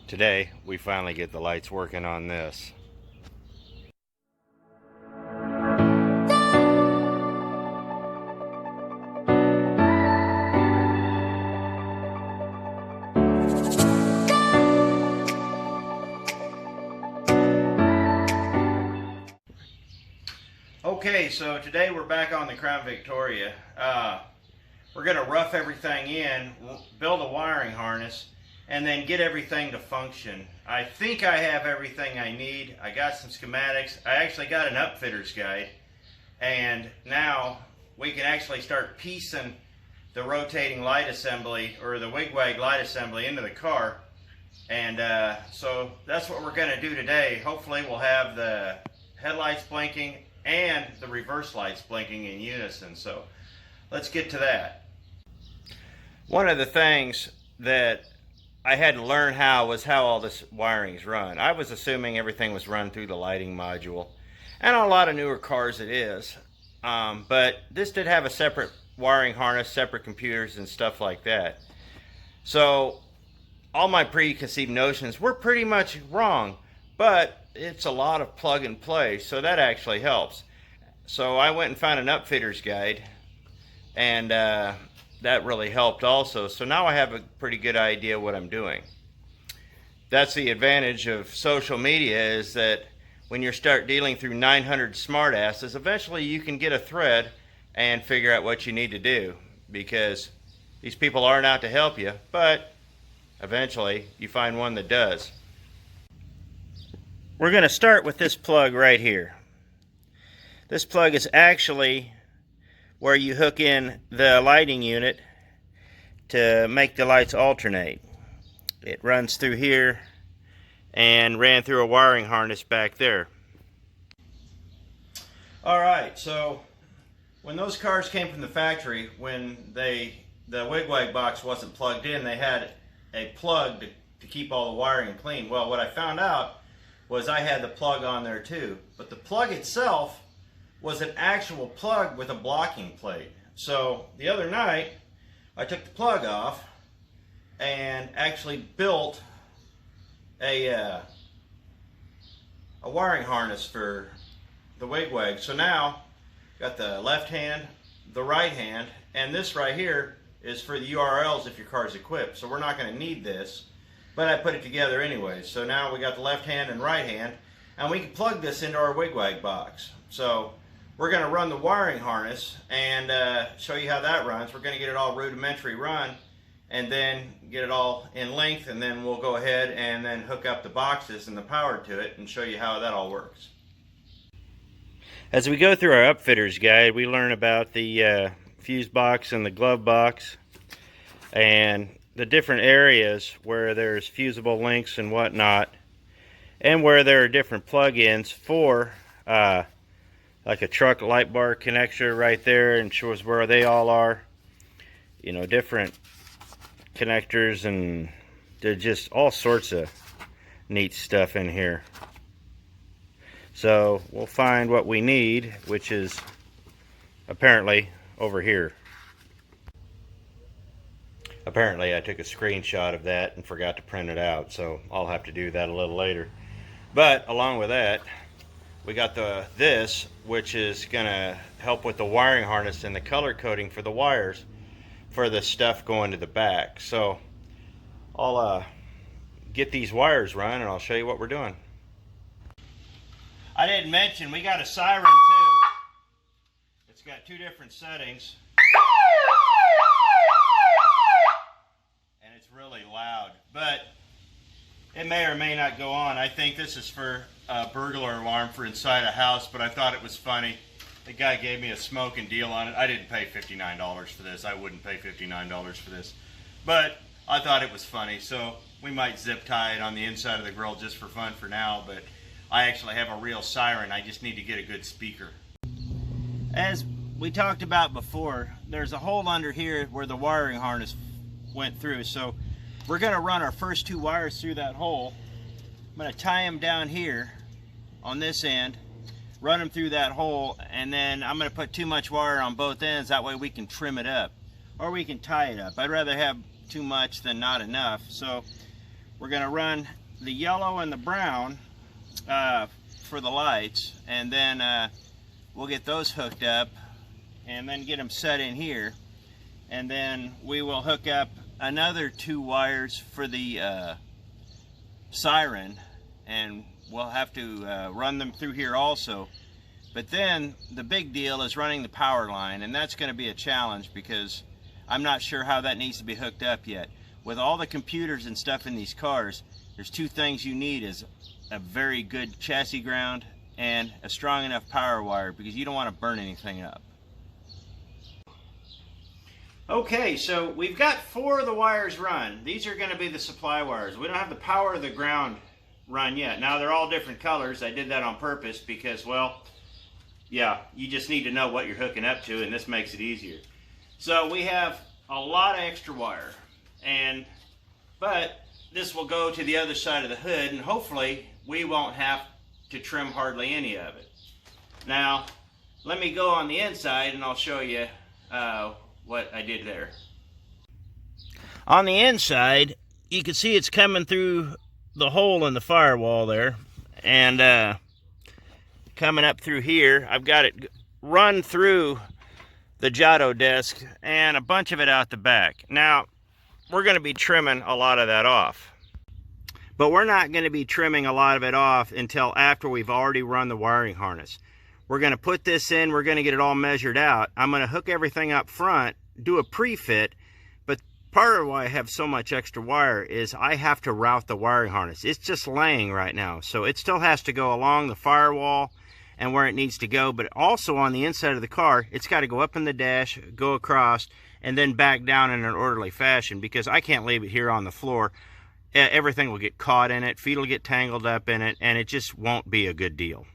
Today we finally get the lights working on this. Okay, so today we're back on the Crown Victoria. We're going to rough everything in, build a wiring harness, and then get everything to function. I think I have everything I need. I got some schematics. I actually got an upfitter's guide, and now we can actually start piecing the rotating light assembly, or the wigwag light assembly, into the car. And so that's what we're going to do today. Hopefully we'll have the headlights blinking and the reverse lights blinking in unison. So let's get to that. One of the things that I had to learn was how all this wiring's run. I was assuming everything was run through the lighting module, and on a lot of newer cars it is. But this did have a separate wiring harness, separate computers and stuff like that. So all my preconceived notions were pretty much wrong, but it's a lot of plug and play, so that actually helps. So I went and found an upfitter's guide, and that really helped also. So now I have a pretty good idea what I'm doing. That's the advantage of social media, is that when you start dealing through 900 smartasses, eventually you can get a thread and figure out what you need to do, because these people aren't out to help you, but eventually you find one that does. We're going to start with this plug right here. This plug is actually where you hook in the lighting unit to make the lights alternate. It runs through here and ran through a wiring harness back there. Alright, so when those cars came from the factory, when the wigwag box wasn't plugged in, they had a plug to keep all the wiring clean. Well, what I found out was I had the plug on there too, but the plug itself was an actual plug with a blocking plate. So the other night I took the plug off and actually built a wiring harness for the wigwag. So now got the left hand, the right hand, and this right here is for the URLs if your car's equipped. So we're not going to need this, but I put it together anyway. So now we got the left hand and right hand, and we can plug this into our wigwag box. So we're going to run the wiring harness and show you how that runs. We're going to get it all rudimentary run and then get it all in length, and then we'll go ahead and then hook up the boxes and the power to it and show you how that all works. As we go through our upfitter's guide, we learn about the fuse box and the glove box and the different areas where there's fusible links and whatnot, and where there are different plug-ins for like a truck light bar connector right there, and shows where they all are. You know, different connectors, and there's just all sorts of neat stuff in here. So we'll find what we need, which is apparently over here. Apparently I took a screenshot of that and forgot to print it out, so I'll have to do that a little later. But along with that, we got this, which is going to help with the wiring harness and the color coding for the wires for the stuff going to the back. So I'll get these wires run and I'll show you what we're doing. I didn't mention we got a siren too. It's got two different settings, and it's really loud, but it may or may not go on. I think this is for a burglar alarm for inside a house, but I thought it was funny. The guy gave me a smoking deal on it. I didn't pay $59 for this. I wouldn't pay $59 for this, but I thought it was funny, so we might zip tie it on the inside of the grill just for fun for now. But I actually have a real siren. I just need to get a good speaker. As we talked about before, there's a hole under here where the wiring harness went through, so we're going to run our first two wires through that hole. I'm going to tie them down here on this end, run them through that hole, and then I'm going to put too much wire on both ends. That way we can trim it up, or we can tie it up. I'd rather have too much than not enough. So we're going to run the yellow and the brown for the lights, and then we'll get those hooked up and then get them set in here, and then we will hook up another 2 wires for the siren, and we'll have to run them through here also. But then the big deal is running the power line, and that's going to be a challenge because I'm not sure how that needs to be hooked up yet. With all the computers and stuff in these cars, there's 2 things you need: is a very good chassis ground and a strong enough power wire, because you don't want to burn anything up. Okay, so we've got 4 of the wires run. These are going to be the supply wires. We don't have the power of the ground run yet. Now they're all different colors. I did that on purpose because, well, yeah, you just need to know what you're hooking up to, and this makes it easier. So we have a lot of extra wire, but this will go to the other side of the hood, and hopefully we won't have to trim hardly any of it. Now, let me go on the inside and I'll show you what I did there. On the inside, you can see it's coming through the hole in the firewall there, and coming up through here. I've got it run through the Giotto desk and a bunch of it out the back. Now, we're going to be trimming a lot of that off, but we're not going to be trimming a lot of it off until after we've already run the wiring harness. We're going to put this in, we're going to get it all measured out. I'm going to hook everything up front, do a pre-fit, but part of why I have so much extra wire is I have to route the wiring harness. It's just laying right now, so it still has to go along the firewall and where it needs to go, but also on the inside of the car, it's got to go up in the dash, go across, and then back down in an orderly fashion, because I can't leave it here on the floor. Everything will get caught in it, feet will get tangled up in it, and it just won't be a good deal.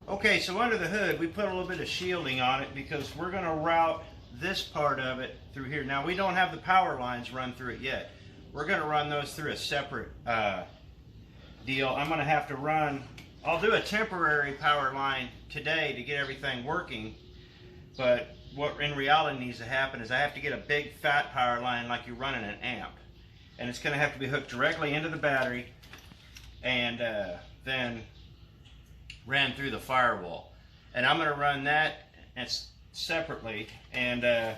Okay, so under the hood, we put a little bit of shielding on it because we're going to route this part of it through here. Now, we don't have the power lines run through it yet. We're going to run those through a separate deal. I'm going to have to run, I'll do a temporary power line today to get everything working, but what in reality needs to happen is I have to get a big fat power line like you run in an amp, and it's going to have to be hooked directly into the battery and then ran through the firewall. And I'm going to run that separately, and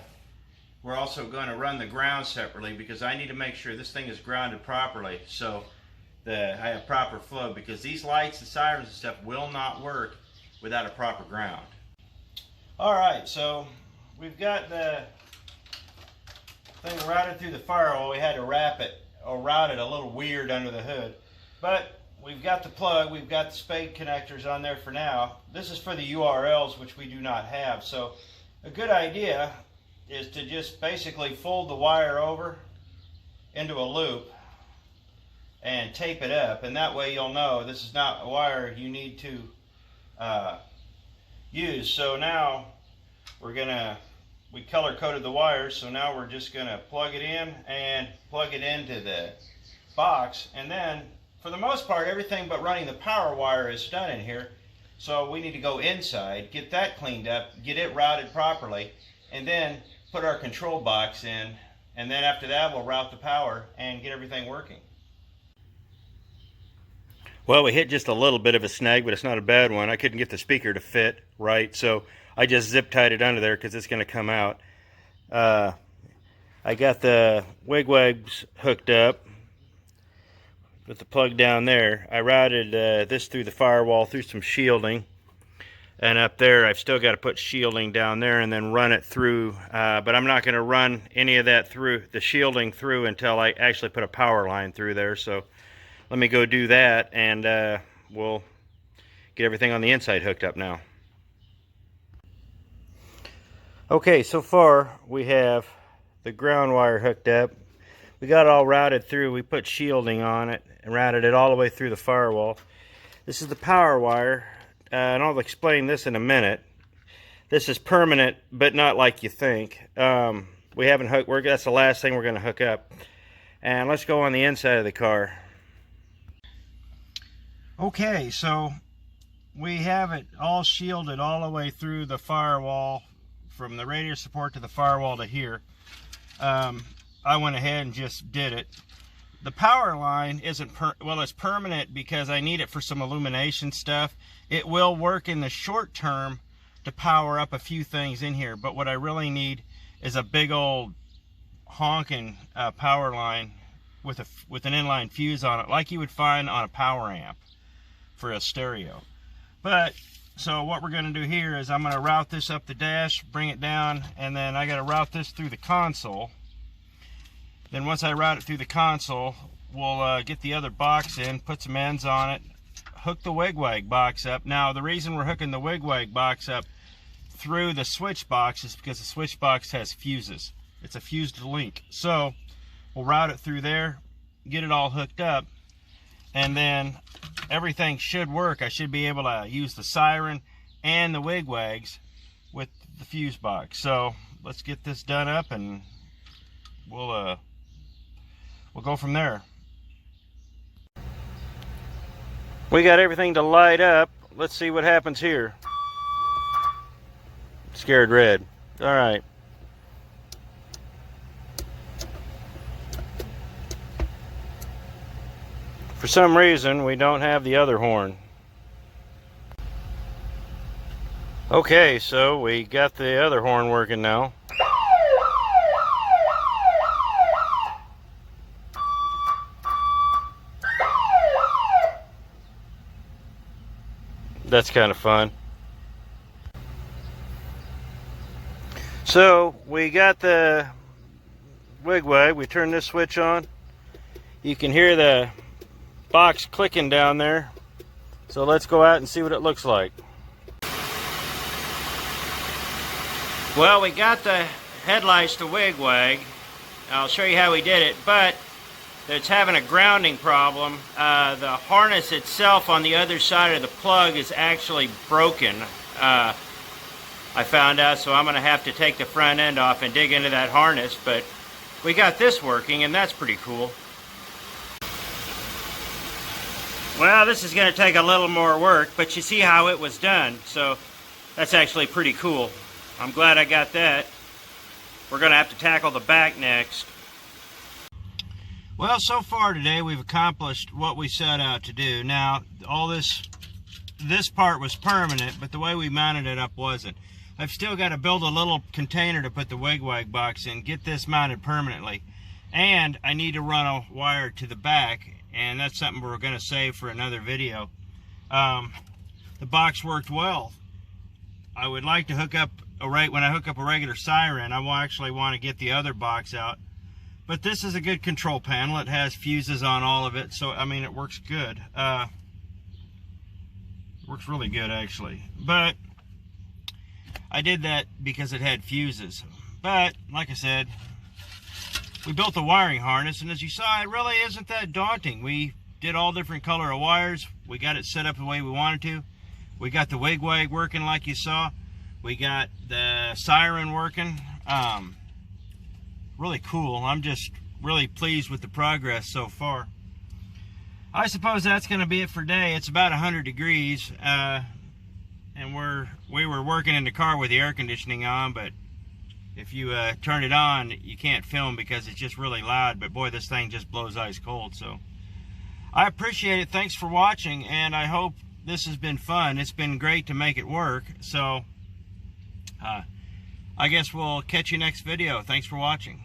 we're also going to run the ground separately because I need to make sure this thing is grounded properly so that I have proper flow, because these lights and sirens and stuff will not work without a proper ground. Alright, so we've got the thing routed through the firewall. We had to wrap it or route it a little weird under the hood, but we've got the plug, we've got the spade connectors on there for now. This is for the URLs, which we do not have. So a good idea is to just basically fold the wire over into a loop and tape it up, and that way you'll know this is not a wire you need to use. So now we color coded the wires, so now we're just going to plug it in and plug it into the box, and then for the most part everything but running the power wire is done in here. So we need to go inside, get that cleaned up, get it routed properly, and then put our control box in, and then after that we'll route the power and get everything working. Well, we hit just a little bit of a snag, but it's not a bad one. I couldn't get the speaker to fit right, so I just zip tied it under there because it's going to come out. I got the wigwags hooked up with the plug down there. I routed this through the firewall through some shielding, and up there I've still got to put shielding down there and then run it through, but I'm not going to run any of that through, the shielding through, until I actually put a power line through there. So let me go do that, and we'll get everything on the inside hooked up now. Okay, so far we have the ground wire hooked up. We got it all routed through. We put shielding on it and routed it all the way through the firewall. This is the power wire, and I'll explain this in a minute. This is permanent, but not like you think. We haven't hooked, that's the last thing we're going to hook up. And let's go on the inside of the car. Okay, so we have it all shielded all the way through the firewall, from the radiator support to the firewall to here. I went ahead and just did it. the power line isn't, well, it's permanent because I need it for some illumination stuff. It will work in the short term to power up a few things in here, but what I really need is a big old honking power line with an inline fuse on it, like you would find on a power amp for a stereo. But so what we're going to do here is I'm going to route this up the dash, bring it down, and then I got to route this through the console. Then once I route it through the console, we'll get the other box in, put some ends on it, hook the wig-wag box up. Now the reason we're hooking the wig-wag box up through the switch box is because the switch box has fuses. It's a fused link. So we'll route it through there, get it all hooked up, and then everything should work. I should be able to use the siren and the wig-wags with the fuse box. So let's get this done up and we'll go from there. We got everything to light up. Let's see what happens here. Scared red. All right. For some reason, we don't have the other horn. Okay, so we got the other horn working now. That's kind of fun. So we got the wig-wag. We turn this switch on. You can hear the box clicking down there. So let's go out and see what it looks like. Well, we got the headlights to wig-wag. I'll show you how we did it, but it's having a grounding problem. The harness itself on the other side of the plug is actually broken. I found out, so I'm going to have to take the front end off and dig into that harness, but we got this working, and that's pretty cool. Well, this is going to take a little more work, but you see how it was done, so that's actually pretty cool. I'm glad I got that. We're going to have to tackle the back next. Well, so far today we've accomplished what we set out to do. Now, all this part was permanent, but the way we mounted it up wasn't. I've still got to build a little container to put the wig-wag box in, get this mounted permanently, and I need to run a wire to the back, and that's something we're going to save for another video. The box worked well. I would like to hook up when I hook up a regular siren, I will actually want to get the other box out. But this is a good control panel. It has fuses on all of it, so I mean it works good. Works really good actually. But I did that because it had fuses. But like I said, we built the wiring harness, and as you saw, it really isn't that daunting. We did all different color of wires. We got it set up the way we wanted to. We got the wig-wag working like you saw. We got the siren working. Really cool. I'm just really pleased with the progress so far. I suppose that's going to be it for today. It's about 100 degrees, and we were working in the car with the air conditioning on, but if you turn it on, you can't film because it's just really loud. But boy, this thing just blows ice cold. So I appreciate it. Thanks for watching, and I hope this has been fun. It's been great to make it work. So I guess we'll catch you next video. Thanks for watching.